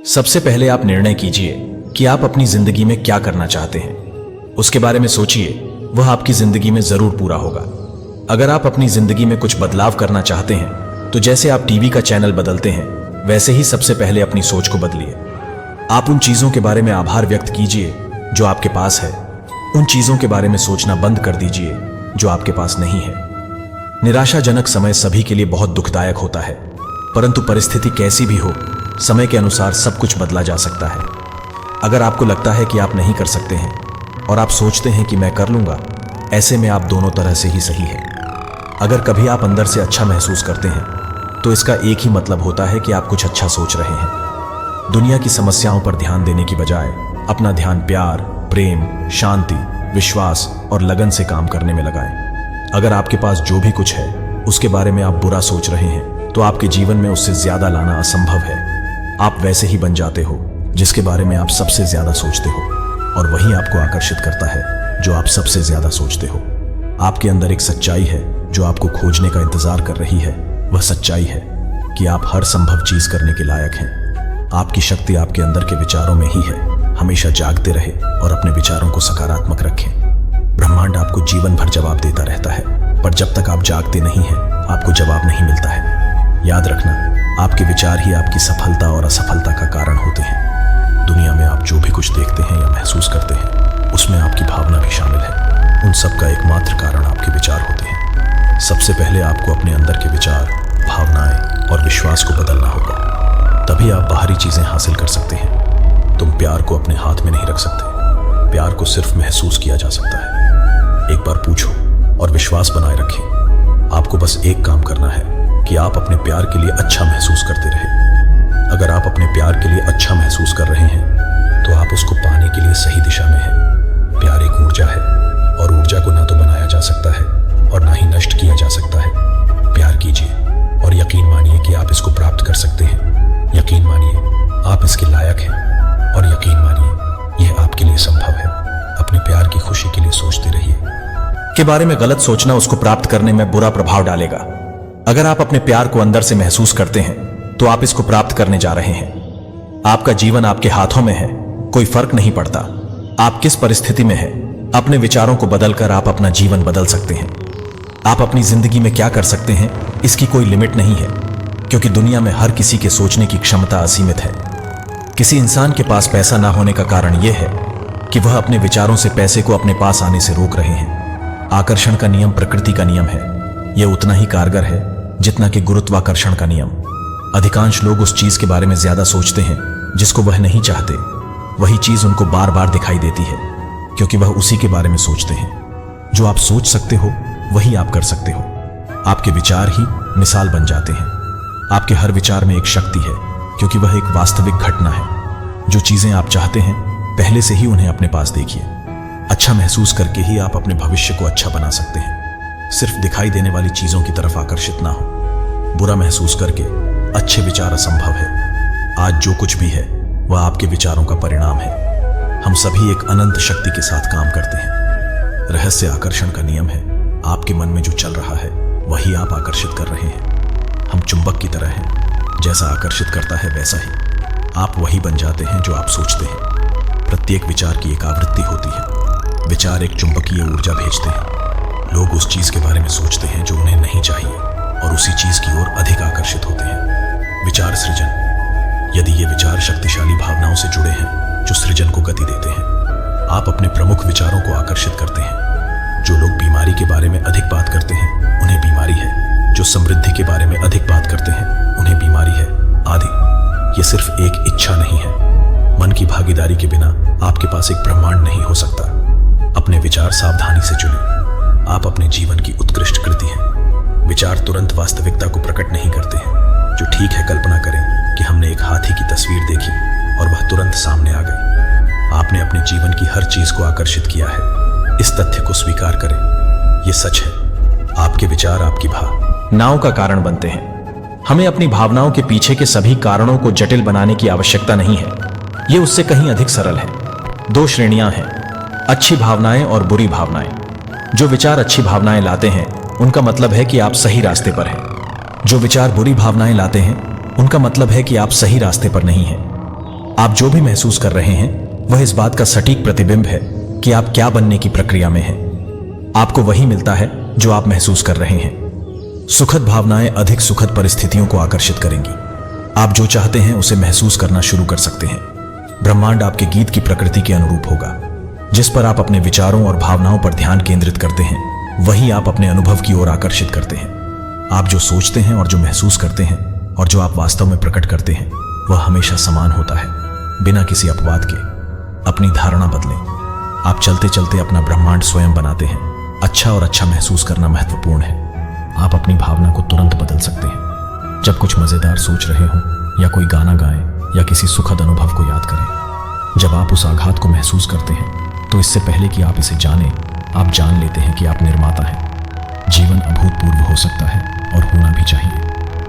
सबसे पहले आप निर्णय कीजिए कि आप अपनी जिंदगी में क्या करना चाहते हैं। उसके बारे में सोचिए, वह आपकी जिंदगी में जरूर पूरा होगा। अगर आप अपनी जिंदगी में कुछ बदलाव करना चाहते हैं तो जैसे आप टीवी का चैनल बदलते हैं वैसे ही सबसे पहले अपनी सोच को बदलिए। आप उन चीजों के बारे में आभार व्यक्त कीजिए जो आपके पास है। उन चीजों के बारे में सोचना बंद कर दीजिए जो आपके पास नहीं है। निराशाजनक समय सभी के लिए बहुत दुखदायक होता है, परंतु परिस्थिति कैसी भी हो, समय के अनुसार सब कुछ बदला जा सकता है। अगर आपको लगता है कि आप नहीं कर सकते हैं और आप सोचते हैं कि मैं कर लूंगा, ऐसे में आप दोनों तरह से ही सही है। अगर कभी आप अंदर से अच्छा महसूस करते हैं तो इसका एक ही मतलब होता है कि आप कुछ अच्छा सोच रहे हैं। दुनिया की समस्याओं पर ध्यान देने की बजाय अपना ध्यान प्यार, प्रेम, शांति, विश्वास और लगन से काम करने में लगाएं। अगर आपके पास जो भी कुछ है उसके बारे में आप बुरा सोच रहे हैं तो आपके जीवन में उससे ज्यादा लाना असंभव है। आप वैसे ही बन जाते हो जिसके बारे में आप सबसे ज्यादा सोचते हो, और वही आपको आकर्षित करता है जो आप सबसे ज्यादा सोचते हो। आपके अंदर एक सच्चाई है जो आपको खोजने का इंतजार कर रही है। वह सच्चाई है कि आप हर संभव चीज करने के लायक हैं। आपकी शक्ति आपके अंदर के विचारों में ही है। हमेशा जागते रहे और अपने विचारों को सकारात्मक रखें। ब्रह्मांड आपको जीवन भर जवाब देता रहता है, पर जब तक आप जागते नहीं हैं आपको जवाब नहीं मिलता है। याद रखना, आपके विचार ही आपकी सफलता और असफलता का कारण होते हैं। दुनिया में आप जो भी कुछ देखते हैं या महसूस करते हैं उसमें आपकी भावना भी शामिल है। उन सब का एकमात्र कारण आपके विचार होते हैं। सबसे पहले आपको अपने अंदर के विचार, भावनाएं और विश्वास को बदलना होगा, तभी आप बाहरी चीजें हासिल कर सकते हैं। तुम प्यार को अपने हाथ में नहीं रख सकते, प्यार को सिर्फ महसूस किया जा सकता है। एक बार पूछो और विश्वास बनाए रखें। आपको बस एक काम करना है कि आप अपने प्यार के लिए अच्छा महसूस करते रहें। अगर आप अपने प्यार के लिए अच्छा महसूस कर रहे हैं तो आप उसको पाने के लिए सही दिशा में हैं। प्यार एक ऊर्जा है और ऊर्जा को ना तो बनाया जा सकता है और ना ही नष्ट किया जा सकता है। प्यार कीजिए और यकीन मानिए कि आप इसको प्राप्त कर सकते हैं। यकीन मानिए आप इसके लायक हैं और यकीन मानिए यह आपके लिए संभव है। अपने प्यार की खुशी के लिए सोचते रहिए। के बारे में गलत सोचना उसको प्राप्त करने में बुरा प्रभाव डालेगा। अगर आप अपने प्यार को अंदर से महसूस करते हैं तो आप इसको प्राप्त करने जा रहे हैं। आपका जीवन आपके हाथों में है, कोई फर्क नहीं पड़ता आप किस परिस्थिति में हैं। अपने विचारों को बदलकर आप अपना जीवन बदल सकते हैं। आप अपनी जिंदगी में क्या कर सकते हैं इसकी कोई लिमिट नहीं है, क्योंकि दुनिया में हर किसी के सोचने की क्षमता असीमित है। किसी इंसान के पास पैसा ना होने का कारण यह है कि वह अपने विचारों से पैसे को अपने पास आने से रोक रहे हैं। आकर्षण का नियम प्रकृति का नियम है। यह उतना ही कारगर है जितना कि गुरुत्वाकर्षण का नियम। अधिकांश लोग उस चीज के बारे में ज्यादा सोचते हैं जिसको वह नहीं चाहते। वही चीज उनको बार बार दिखाई देती है क्योंकि वह उसी के बारे में सोचते हैं। जो आप सोच सकते हो वही आप कर सकते हो। आपके विचार ही मिसाल बन जाते हैं। आपके हर विचार में एक शक्ति है क्योंकि वह एक वास्तविक घटना है। जो चीजें आप चाहते हैं पहले से ही उन्हें अपने पास देखिए। अच्छा महसूस करके ही आप अपने भविष्य को अच्छा बना सकते हैं। सिर्फ दिखाई देने वाली चीजों की तरफ आकर्षित ना हो। बुरा महसूस करके अच्छे विचार असंभव है। आज जो कुछ भी है वह आपके विचारों का परिणाम है। हम सभी एक अनंत शक्ति के साथ काम करते हैं। रहस्य आकर्षण का नियम है। आपके मन में जो चल रहा है वही आप आकर्षित कर रहे हैं। हम चुंबक की तरह हैं, जैसा आकर्षित करता है वैसा ही आप वही बन जाते हैं जो आप सोचते हैं। प्रत्येक विचार की एक आवृत्ति होती है। विचार एक चुंबकीय ऊर्जा भेजते हैं। लोग उस चीज के बारे में सोचते हैं जो उन्हें नहीं चाहिए और उसी चीज की ओर अधिक आकर्षित होते हैं। विचार सृजन। यदि ये विचार शक्तिशाली भावनाओं से जुड़े हैं जो सृजन को गति देते हैं, आप अपने प्रमुख विचारों को आकर्षित करते हैं। जो लोग बीमारी के बारे में अधिक बात करते हैं उन्हें बीमारी है। जो समृद्धि के बारे में अधिक बात करते हैं उन्हें बीमारी है, आदि। ये सिर्फ एक इच्छा नहीं है। मन की भागीदारी के बिना आपके पास एक ब्रह्मांड नहीं हो सकता। अपने विचार सावधानी से चुनें। आप अपने जीवन की उत्कृष्ट कृति हैं। विचार तुरंत वास्तविकता को प्रकट नहीं करते हैं। जो ठीक है, कल्पना करें कि हमने एक हाथी की तस्वीर देखी और वह तुरंत सामने आ गई। आपने अपने जीवन की हर चीज को आकर्षित किया है। इस तथ्य को स्वीकार करें। यह सच है। आपके विचार आपकी भावनाओं का कारण बनते हैं। हमें अपनी भावनाओं के पीछे के सभी कारणों को जटिल बनाने की आवश्यकता नहीं है। यह उससे कहीं अधिक सरल है। दो श्रेणियां हैं, अच्छी भावनाएं और बुरी भावनाएं। जो विचार अच्छी भावनाएं लाते हैं उनका मतलब है कि आप सही रास्ते पर हैं। जो विचार बुरी भावनाएं लाते हैं उनका मतलब है कि आप सही रास्ते पर नहीं हैं। आप जो भी महसूस कर रहे हैं वह इस बात का सटीक प्रतिबिंब है कि आप क्या बनने की प्रक्रिया में हैं। आपको वही मिलता है जो आप महसूस कर रहे हैं। सुखद भावनाएं अधिक सुखद परिस्थितियों को आकर्षित करेंगी। आप जो चाहते हैं उसे महसूस करना शुरू कर सकते हैं। ब्रह्मांड आपके गीत की प्रकृति के अनुरूप होगा। जिस पर आप अपने विचारों और भावनाओं पर ध्यान केंद्रित करते हैं वही आप अपने अनुभव की ओर आकर्षित करते हैं। आप जो सोचते हैं और जो महसूस करते हैं और जो आप वास्तव में प्रकट करते हैं वह हमेशा समान होता है, बिना किसी अपवाद के। अपनी धारणा बदलें। आप चलते चलते अपना ब्रह्मांड स्वयं बनाते हैं। अच्छा और अच्छा महसूस करना महत्वपूर्ण है। आप अपनी भावना को तुरंत बदल सकते हैं। जब कुछ मजेदार सोच रहे हों या कोई गाना गाएं या किसी सुखद अनुभव को याद करें, जब आप उस आघात को महसूस करते हैं तो इससे पहले कि आप इसे जानें, आप जान लेते हैं कि आप निर्माता हैं। जीवन अभूतपूर्व हो सकता है और होना भी चाहिए,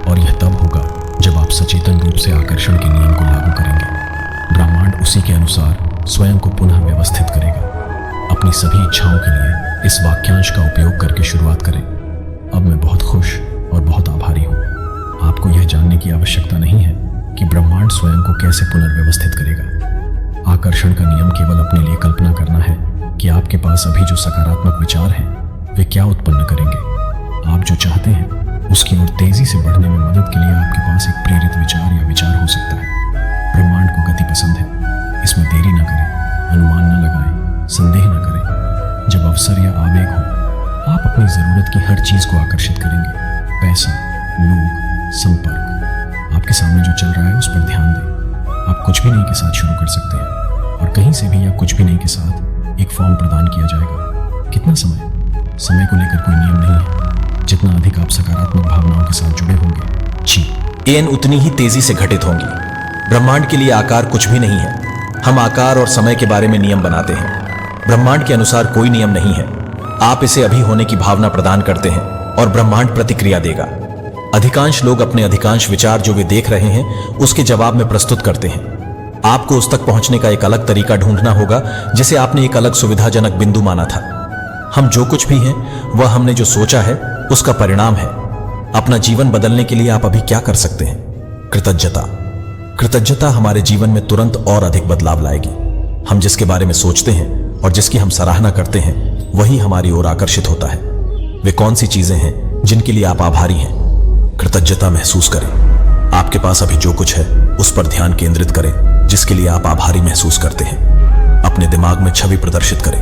और यह तब होगा जब आप सचेतन रूप से आकर्षण के नियम को लागू करेंगे। ब्रह्मांड उसी के अनुसार स्वयं को पुनः व्यवस्थित करेगा। अपनी सभी इच्छाओं के लिए इस वाक्यांश का उपयोग करके शुरुआत करें। अब मैं बहुत खुश और बहुत आभारी हूँ। आपको यह जानने की आवश्यकता नहीं है कि ब्रह्मांड स्वयं को कैसे पुनर्व्यवस्थित करेगा। आकर्षण का नियम केवल अपने लिए कल्पना करना है कि आपके पास अभी जो सकारात्मक विचार हैं वे क्या उत्पन्न करेंगे। आप जो चाहते हैं उसकी ओर तेजी से बढ़ने में मदद के लिए आपके पास एक प्रेरित विचार या विचार हो सकता है। ब्रह्मांड को गति पसंद है। इसमें देरी न करें, अनुमान न लगाएं, संदेह न करें। जब अवसर या आवेग हो, आप अपनी जरूरत की हर चीज को आकर्षित करेंगे। पैसा, लोग, संपर्क। आपके सामने जो चल रहा है उस पर ध्यान दें। आप कुछ भी नहीं के साथ शुरू कर सकते हैं और कहीं से भी या कुछ भी नहीं के साथ एक फॉर्म प्रदान किया जाएगा। कितना समय? समय को लेकर कोई नियम नहीं है। जितना अधिक आप सकारात्मक भावनाओं के साथ जुड़े होंगे, चीजें उतनी ही तेजी से घटित होंगी। ब्रह्मांड के लिए आकार कुछ भी नहीं है। हम आकार और समय के बारे में नियम बनाते हैं। ब्रह्मांड के अनुसार कोई नियम नहीं है। आप इसे अभी होने की भावना प्रदान करते हैं और ब्रह्मांड प्रतिक्रिया देगा। अधिकांश लोग अपने अधिकांश विचार जो वे देख रहे हैं उसके जवाब में प्रस्तुत करते हैं। आपको उस तक पहुंचने का एक अलग तरीका ढूंढना होगा जिसे आपने एक अलग सुविधाजनक बिंदु माना था। हम जो कुछ भी हैं वह हमने जो सोचा है उसका परिणाम है। अपना जीवन बदलने के लिए आप अभी क्या कर सकते हैं? कृतज्ञता। कृतज्ञता हमारे जीवन में तुरंत और अधिक बदलाव लाएगी। हम जिसके बारे में सोचते हैं और जिसकी हम सराहना करते हैं वही हमारी ओर आकर्षित होता है। वे कौन सी चीजें हैं जिनके लिए आप आभारी हैं? कृतज्ञता महसूस करें। आपके पास अभी जो कुछ है उस पर ध्यान केंद्रित करें जिसके लिए आप आभारी महसूस करते हैं। अपने दिमाग में छवि प्रदर्शित करें।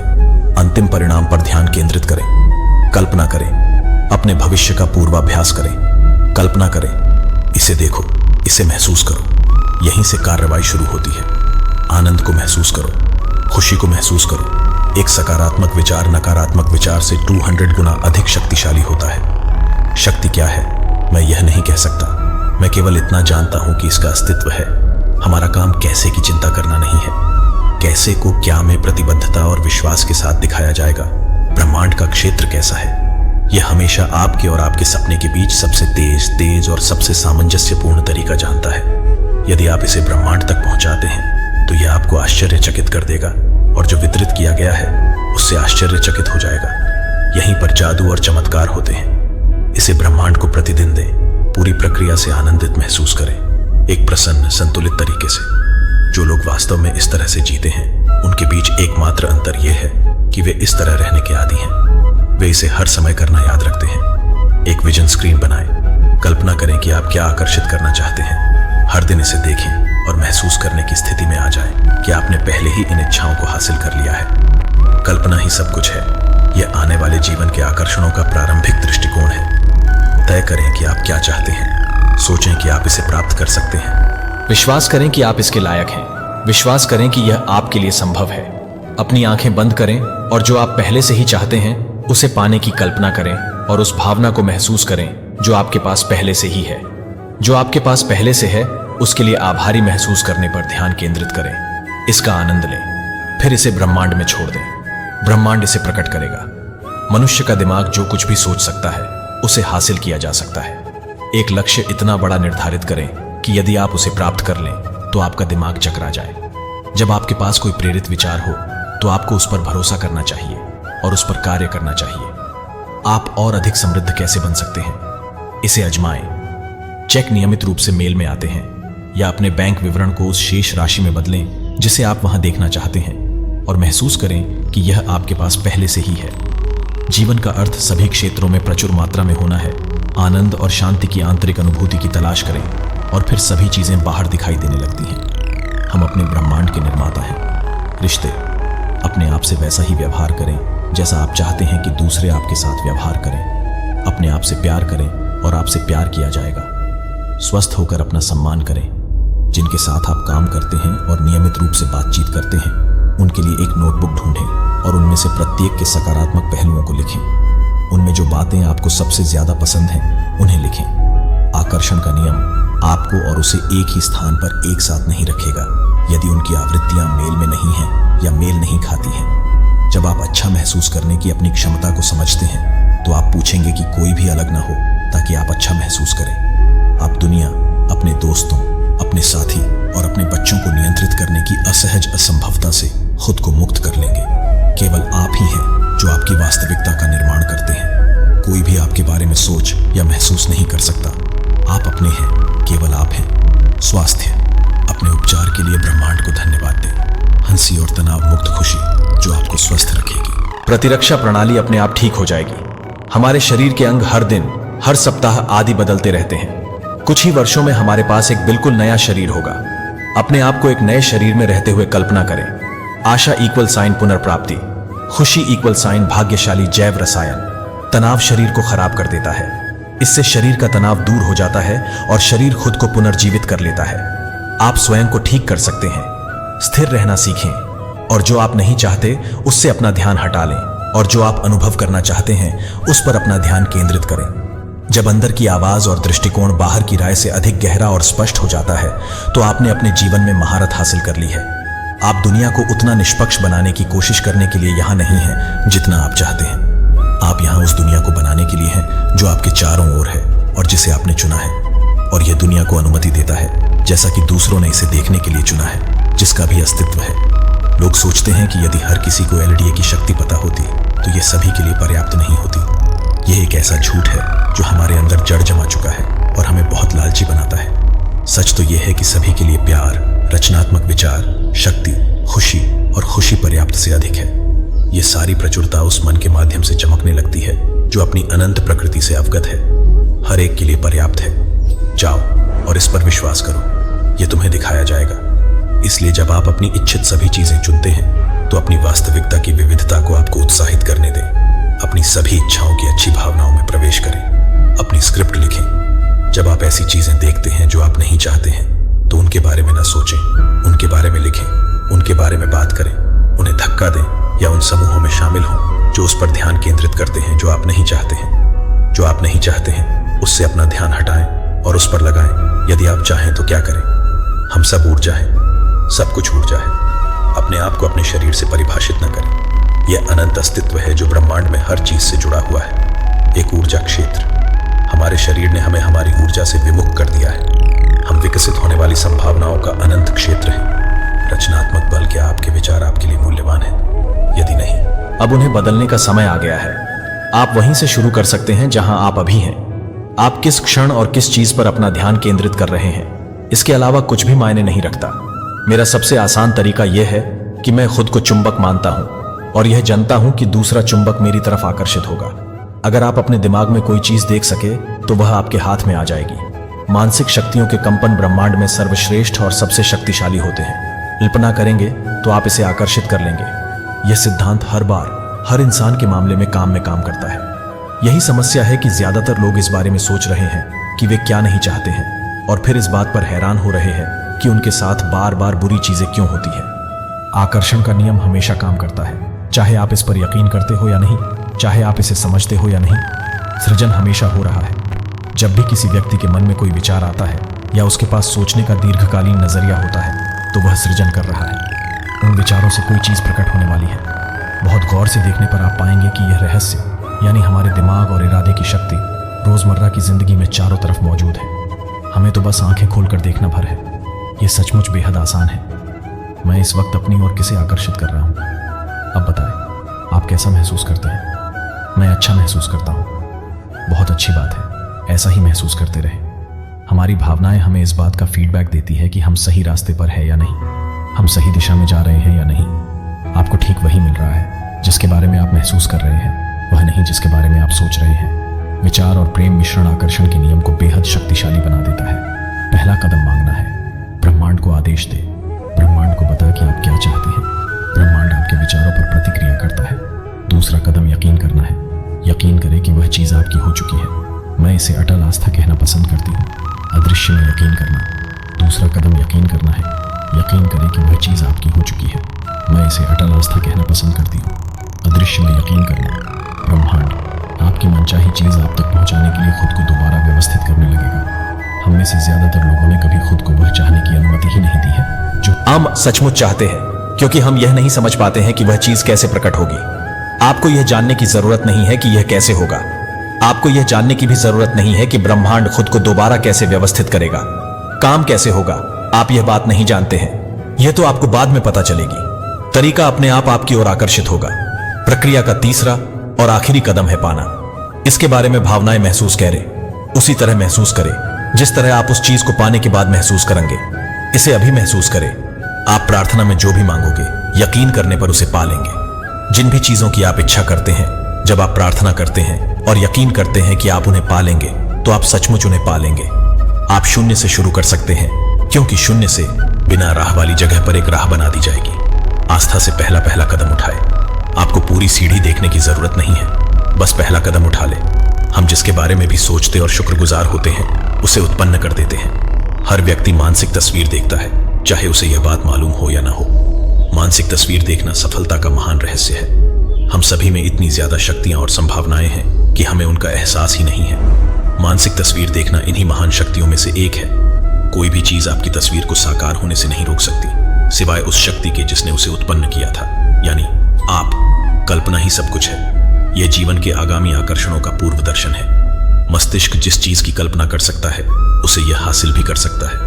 अंतिम परिणाम पर ध्यान केंद्रित करें। कल्पना करें। अपने भविष्य का पूर्वाभ्यास करें। कल्पना करें। इसे देखो, इसे महसूस करो। यहीं से कार्रवाई शुरू होती है। आनंद को महसूस करो, खुशी को महसूस करो। एक सकारात्मक विचार नकारात्मक विचार से 200 गुना अधिक शक्तिशाली होता है। शक्ति क्या है मैं यह नहीं कह सकता। मैं केवल इतना जानता हूं कि इसका अस्तित्व है। हमारा काम कैसे की चिंता करना नहीं है। कैसे को क्या में प्रतिबद्धता और विश्वास के साथ दिखाया जाएगा। ब्रह्मांड का क्षेत्र कैसा है यह हमेशा आपके और आपके सपने के बीच सबसे तेज और सबसे सामंजस्यपूर्ण तरीका जानता है। यदि आप इसे ब्रह्मांड तक पहुंचाते हैं तो यह आपको आश्चर्यचकित कर देगा और जो वितरित किया गया है उससे आश्चर्यचकित हो जाएगा। यहीं पर जादू और चमत्कार होते हैं। इसे ब्रह्मांड को प्रतिदिन दें। पूरी प्रक्रिया से आनंदित महसूस करें, एक प्रसन्न संतुलित तरीके से। जो लोग वास्तव में इस तरह से जीते हैं उनके बीच एकमात्र अंतर यह है कि वे इस तरह रहने के आदी हैं। वे इसे हर समय करना याद रखते हैं। एक विजन स्क्रीन बनाएं। कल्पना करें कि आप क्या आकर्षित करना चाहते हैं। हर दिन इसे देखें और महसूस करने की स्थिति में आ जाएं कि आपने पहले ही इन इच्छाओं को हासिल कर लिया है। कल्पना ही सब कुछ है। यह आने वाले जीवन के आकर्षणों का प्रारंभिक दृष्टिकोण है। तय करें कि आप क्या चाहते हैं। सोचें कि आप इसे प्राप्त कर सकते हैं। विश्वास करें कि आप इसके लायक हैं। विश्वास करें कि यह आपके लिए संभव है। अपनी आंखें बंद करें और जो आप पहले से ही चाहते हैं उसे पाने की कल्पना करें और उस भावना को महसूस करें जो आपके पास पहले से ही है। जो आपके पास पहले से है उसके लिए आभारी महसूस करने पर ध्यान केंद्रित करें। इसका आनंद लें, फिर इसे ब्रह्मांड में छोड़ दें। ब्रह्मांड इसे प्रकट करेगा। मनुष्य का दिमाग जो कुछ भी सोच सकता है उसे हासिल किया जा सकता है। एक लक्ष्य इतना बड़ा निर्धारित करें कि यदि आप उसे प्राप्त कर लें तो आपका दिमाग चकरा जाए। जब आपके पास कोई प्रेरित विचार हो तो आपको उस पर भरोसा करना चाहिए और उस पर कार्य करना चाहिए। आप और अधिक समृद्ध कैसे बन सकते हैं, इसे आजमाएं। चेक नियमित रूप से मेल में आते हैं, या अपने बैंक विवरण को उस शेष राशि में बदलें जिसे आप वहां देखना चाहते हैं, और महसूस करें कि यह आपके पास पहले से ही है। जीवन का अर्थ सभी क्षेत्रों में प्रचुर मात्रा में होना है। आनंद और शांति की आंतरिक अनुभूति की तलाश करें और फिर सभी चीजें बाहर दिखाई देने लगती हैं। हम अपने ब्रह्मांड के निर्माता हैं। रिश्ते, अपने आप से वैसा ही व्यवहार करें जैसा आप चाहते हैं कि दूसरे आपके साथ व्यवहार करें। अपने आप से प्यार करें और आपसे प्यार किया जाएगा। स्वस्थ होकर अपना सम्मान करें। जिनके साथ आप काम करते हैं और नियमित रूप से बातचीत करते हैं, उनके लिए एक नोटबुक ढूंढें और उनमें से प्रत्येक के सकारात्मक पहलुओं को लिखें। उनमें जो बातें आपको सबसे ज्यादा पसंद हैं, उन्हें लिखें। आकर्षण का नियम आपको और उसे एक ही स्थान पर एक साथ नहीं रखेगा यदि उनकी आवृत्तियां मेल में नहीं हैं या मेल नहीं खाती हैं। जब आप अच्छा महसूस करने की अपनी क्षमता को समझते हैं, तो आप पूछेंगे कि कोई भी अलग ना हो ताकि आप अच्छा महसूस करें। आप दुनिया, अपने दोस्तों, अपने साथी और अपने बच्चों को नियंत्रित करने की असहज असंभवता से खुद को मुक्त कर लेंगे। केवल आप ही हैं जो आपकी वास्तविकता का निर्माण करते हैं। कोई भी आपके बारे में सोच या महसूस नहीं कर सकता। आप अपने हैं, केवल आप हैं। स्वास्थ्य, अपने उपचार के लिए ब्रह्मांड को धन्यवाद दें। हंसी और तनाव मुक्त खुशी जो आपको स्वस्थ रखेगी। प्रतिरक्षा प्रणाली अपने आप ठीक हो जाएगी। हमारे शरीर के अंग हर दिन, हर सप्ताह आदि बदलते रहते हैं। कुछ ही वर्षों में हमारे पास एक बिल्कुल नया शरीर होगा। अपने आप को एक नए शरीर में रहते हुए कल्पना करें। आशा इक्वल साइन पुनर्प्राप्ति, खुशी इक्वल साइन भाग्यशाली जैव रसायन। तनाव शरीर को खराब कर देता है। इससे शरीर का तनाव दूर हो जाता है और शरीर खुद को पुनर्जीवित कर लेता है। आप स्वयं को ठीक कर सकते हैं। स्थिर रहना सीखें और जो आप नहीं चाहते उससे अपना ध्यान हटा लें, और जो आप अनुभव करना चाहते हैं उस पर अपना ध्यान केंद्रित करें। जब अंदर की आवाज और दृष्टिकोण बाहर की राय से अधिक गहरा और स्पष्ट हो जाता है, तो आपने अपने जीवन में महारत हासिल कर ली है। आप दुनिया को उतना निष्पक्ष बनाने की कोशिश करने के लिए यहां नहीं हैं जितना आप चाहते हैं। आप यहां उस दुनिया को बनाने के लिए हैं जो आपके चारों ओर है और जिसे आपने चुना है, और यह दुनिया को अनुमति देता है जैसा कि दूसरों ने इसे देखने के लिए चुना है, जिसका भी अस्तित्व है। लोग सोचते हैं कि यदि हर किसी को एलडीए की शक्ति पता होती तो यह सभी के लिए पर्याप्त नहीं होती। यह एक ऐसा झूठ है जो हमारे अंदर जड़ जमा चुका है और हमें बहुत लालची बनाता है। सच तो यह है कि सभी के लिए प्यार, रचनात्मक विचार, शक्ति, खुशी और खुशी पर्याप्त से अधिक है। यह सारी प्रचुरता उस मन के माध्यम से चमकने लगती है जो अपनी अनंत प्रकृति से अवगत है। हर एक के लिए पर्याप्त है। जाओ और इस पर विश्वास करो, यह तुम्हें दिखाया जाएगा। इसलिए जब आप अपनी इच्छित सभी चीजें चुनते हैं, तो अपनी वास्तविकता की विविधता को आपको उत्साहित करने दें। अपनी सभी इच्छाओं की अच्छी भावनाओं में प्रवेश करें। अपनी स्क्रिप्ट लिखें। जब आप ऐसी चीजें देखते हैं जो आप नहीं चाहते हैं, तो उनके बारे में न सोचें, उनके बारे में लिखें, उनके बारे में बात करें, उन्हें धक्का दें या उन समूहों में शामिल हों जो उस पर ध्यान केंद्रित करते हैं जो आप नहीं चाहते हैं। जो आप नहीं चाहते हैं उससे अपना ध्यान हटाएं और उस पर लगाएं। यदि आप चाहें तो क्या करें? हम सब ऊर्जा हैं, सब कुछ ऊर्जा है। अपने आप को अपने शरीर से परिभाषित न करें। यह अनंत अस्तित्व है जो ब्रह्मांड में हर चीज से जुड़ा हुआ है। एक ऊर्जा क्षेत्र। हमारे शरीर ने हमें हमारी ऊर्जा से विमुख कर दिया है। हम विकसित होने वाली संभावनाओं का अनंत क्षेत्र है। रचनात्मक बल, क्या आपके विचार आपके लिए मूल्यवान है? यदि नहीं, अब उन्हें बदलने का समय आ गया है। आप वहीं से शुरू कर सकते हैं जहां आप अभी हैं। आप किस क्षण और किस चीज पर अपना ध्यान केंद्रित कर रहे हैं, इसके अलावा कुछ भी मायने नहीं रखता। मेरा सबसे आसान तरीका यह है कि मैं खुद को चुंबक मानता हूं और यह जानता हूं कि दूसरा चुंबक मेरी तरफ आकर्षित होगा। अगर आप अपने दिमाग में कोई चीज देख सके तो वह आपके हाथ में आ जाएगी। मानसिक शक्तियों के कंपन ब्रह्मांड में सर्वश्रेष्ठ और सबसे शक्तिशाली होते हैं। कल्पना करेंगे तो आप इसे आकर्षित कर लेंगे। यह सिद्धांत हर बार हर इंसान के मामले में काम करता है। यही समस्या है कि ज्यादातर लोग इस बारे में सोच रहे हैं कि वे क्या नहीं चाहते हैं, और फिर इस बात पर हैरान हो रहे हैं कि उनके साथ बार बार बुरी चीजें क्यों होती है। आकर्षण का नियम हमेशा काम करता है, चाहे आप इस पर यकीन करते हो या नहीं, चाहे आप इसे समझते हो या नहीं। सृजन हमेशा हो रहा है। जब भी किसी व्यक्ति के मन में कोई विचार आता है या उसके पास सोचने का दीर्घकालीन नजरिया होता है, तो वह सृजन कर रहा है। उन विचारों से कोई चीज प्रकट होने वाली है। बहुत गौर से देखने पर आप पाएंगे कि यह रहस्य, यानी हमारे दिमाग और इरादे की शक्ति, रोजमर्रा की जिंदगी में चारों तरफ मौजूद है। हमें तो बस आंखें खोलकर देखना भर है। यह सचमुच बेहद आसान है। मैं इस वक्त अपनी ओर किसे आकर्षित कर रहा हूं? अब बताएं, आप कैसा महसूस करते हैं? मैं अच्छा महसूस करता हूं। बहुत अच्छी बात है, ऐसा ही महसूस करते रहें। हमारी भावनाएं हमें इस बात का फीडबैक देती है कि हम सही रास्ते पर है या नहीं, हम सही दिशा में जा रहे हैं या नहीं। आपको ठीक वही मिल रहा है जिसके बारे में आप महसूस कर रहे हैं, वह नहीं जिसके बारे में आप सोच रहे हैं। विचार और प्रेम मिश्रण आकर्षण के नियम को बेहद शक्तिशाली बना देता है। पहला कदम मांगना है। ब्रह्मांड को आदेश दे। ब्रह्मांड को बता कि आप क्या चाहते हैं। ब्रह्मांड आपके विचारों पर प्रतिक्रिया करता है। दूसरा कदम यकीन करना है। यकीन करें कि वह चीज़ आपकी हो चुकी है। मैं इसे अटल आस्था कहना पसंद करती हूँ। अदृश्य में यकीन करना। दूसरा कदम यकीन करना है। यकीन करें कि वह चीज़ आपकी हो चुकी है। मैं इसे अटल आस्था कहना पसंद करती हूँ। अदृश्य में यकीन करना। ब्रह्मांड आपकी मनचाही चीज़ आप तक पहुँचाने के लिए खुद को दोबारा व्यवस्थित करने लगेगा। हम में से ज्यादातर लोगों ने कभी खुद को वह चाहने की अनुमति ही नहीं दी है जो हम सचमुच चाहते हैं, क्योंकि हम यह नहीं समझ पाते हैं कि वह चीज कैसे प्रकट होगी। आपको यह जानने की जरूरत नहीं है कि यह कैसे होगा। आपको यह जानने की भी जरूरत नहीं है कि ब्रह्मांड खुद को दोबारा कैसे व्यवस्थित करेगा, काम कैसे होगा। आप यह बात नहीं जानते हैं। यह तो आपको बाद में पता चलेगी। तरीका अपने आप आपकी ओर आकर्षित होगा। प्रक्रिया का तीसरा और आखिरी कदम है पाना। इसके बारे में भावनाएं महसूस करें, उसी तरह महसूस करें जिस तरह आप उस चीज को पाने के बाद महसूस करेंगे। इसे अभी महसूस करें। आप प्रार्थना में जो भी मांगोगे, यकीन करने पर उसे पा लेंगे। जिन भी चीजों की आप इच्छा करते हैं, जब आप प्रार्थना करते हैं और यकीन करते हैं कि आप उन्हें पा लेंगे, तो आप सचमुच उन्हें पा लेंगे। आप शून्य से शुरू कर सकते हैं, क्योंकि शून्य से बिना राह वाली जगह पर एक राह बना दी जाएगी। आस्था से पहला कदम उठाए। आपको पूरी सीढ़ी देखने की जरूरत नहीं है, बस पहला कदम उठा ले। हम जिसके बारे में भी सोचते और शुक्रगुजार होते हैं, उसे उत्पन्न कर देते हैं। हर व्यक्ति मानसिक तस्वीर देखता है, चाहे उसे यह बात मालूम हो या ना हो। मानसिक तस्वीर देखना सफलता का महान रहस्य है। हम सभी में इतनी ज्यादा शक्तियां और संभावनाएं हैं कि हमें उनका एहसास ही नहीं है। मानसिक तस्वीर देखना इन्हीं महान शक्तियों में से एक है। कोई भी चीज आपकी तस्वीर को साकार होने से नहीं रोक सकती, सिवाय उस शक्ति के जिसने उसे उत्पन्न किया था, यानी आप। कल्पना ही सब कुछ है। यह जीवन के आगामी आकर्षणों का पूर्व दर्शन है। मस्तिष्क जिस चीज की कल्पना कर सकता है, उसे यह हासिल भी कर सकता है।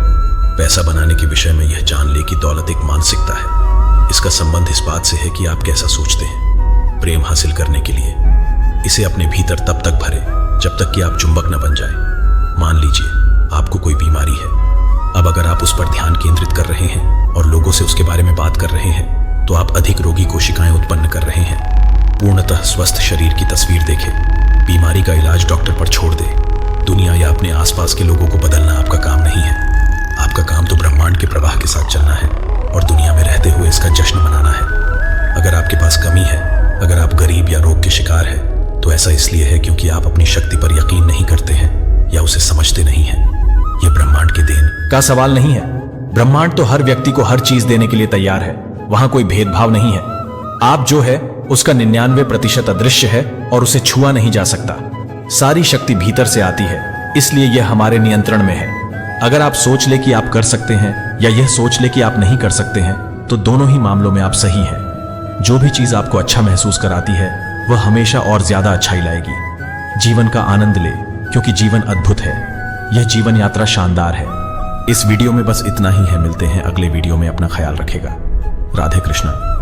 पैसा बनाने के विषय में यह जान ले कि दौलत एक मानसिकता है। इसका संबंध इस बात से है कि आप कैसा सोचते हैं। प्रेम हासिल करने के लिए इसे अपने भीतर तब तक भरे जब तक कि आप चुंबक न बन जाए। मान लीजिए आपको कोई बीमारी है। अब अगर आप उस पर ध्यान केंद्रित कर रहे हैं और लोगों से उसके बारे में बात कर रहे हैं, तो आप अधिक रोगी कोशिकाएं उत्पन्न कर रहे हैं। पूर्णतः स्वस्थ शरीर की तस्वीर देखें। बीमारी का इलाज डॉक्टर पर छोड़ दे। दुनिया या अपने आसपास के लोगों को बदलना आपका काम नहीं है। आपका काम तो ब्रह्मांड के प्रवाह के साथ चलना है और दुनिया में रहते हुए इसका जश्न मनाना है। अगर आपके पास कमी है, अगर आप गरीब या रोग के शिकार हैं, तो ऐसा इसलिए है क्योंकि आप अपनी शक्ति पर यकीन नहीं करते हैं या उसे समझते नहीं हैं। यह ब्रह्मांड के देन का सवाल नहीं है। ब्रह्मांड तो हर व्यक्ति को हर चीज देने के लिए तैयार है। वहां कोई भेदभाव नहीं है। आप जो है उसका 99% अदृश्य है और उसे छुआ नहीं जा सकता। सारी शक्ति भीतर से आती है, इसलिए यह हमारे नियंत्रण में है। अगर आप सोच ले कि आप कर सकते हैं या यह सोच ले कि आप नहीं कर सकते हैं, तो दोनों ही मामलों में आप सही हैं। जो भी चीज आपको अच्छा महसूस कराती है, वह हमेशा और ज्यादा अच्छाई लाएगी। जीवन का आनंद ले, क्योंकि जीवन अद्भुत है। यह जीवन यात्रा शानदार है। इस वीडियो में बस इतना ही है। मिलते हैं अगले वीडियो में। अपना ख्याल रखेगा। राधे कृष्णा।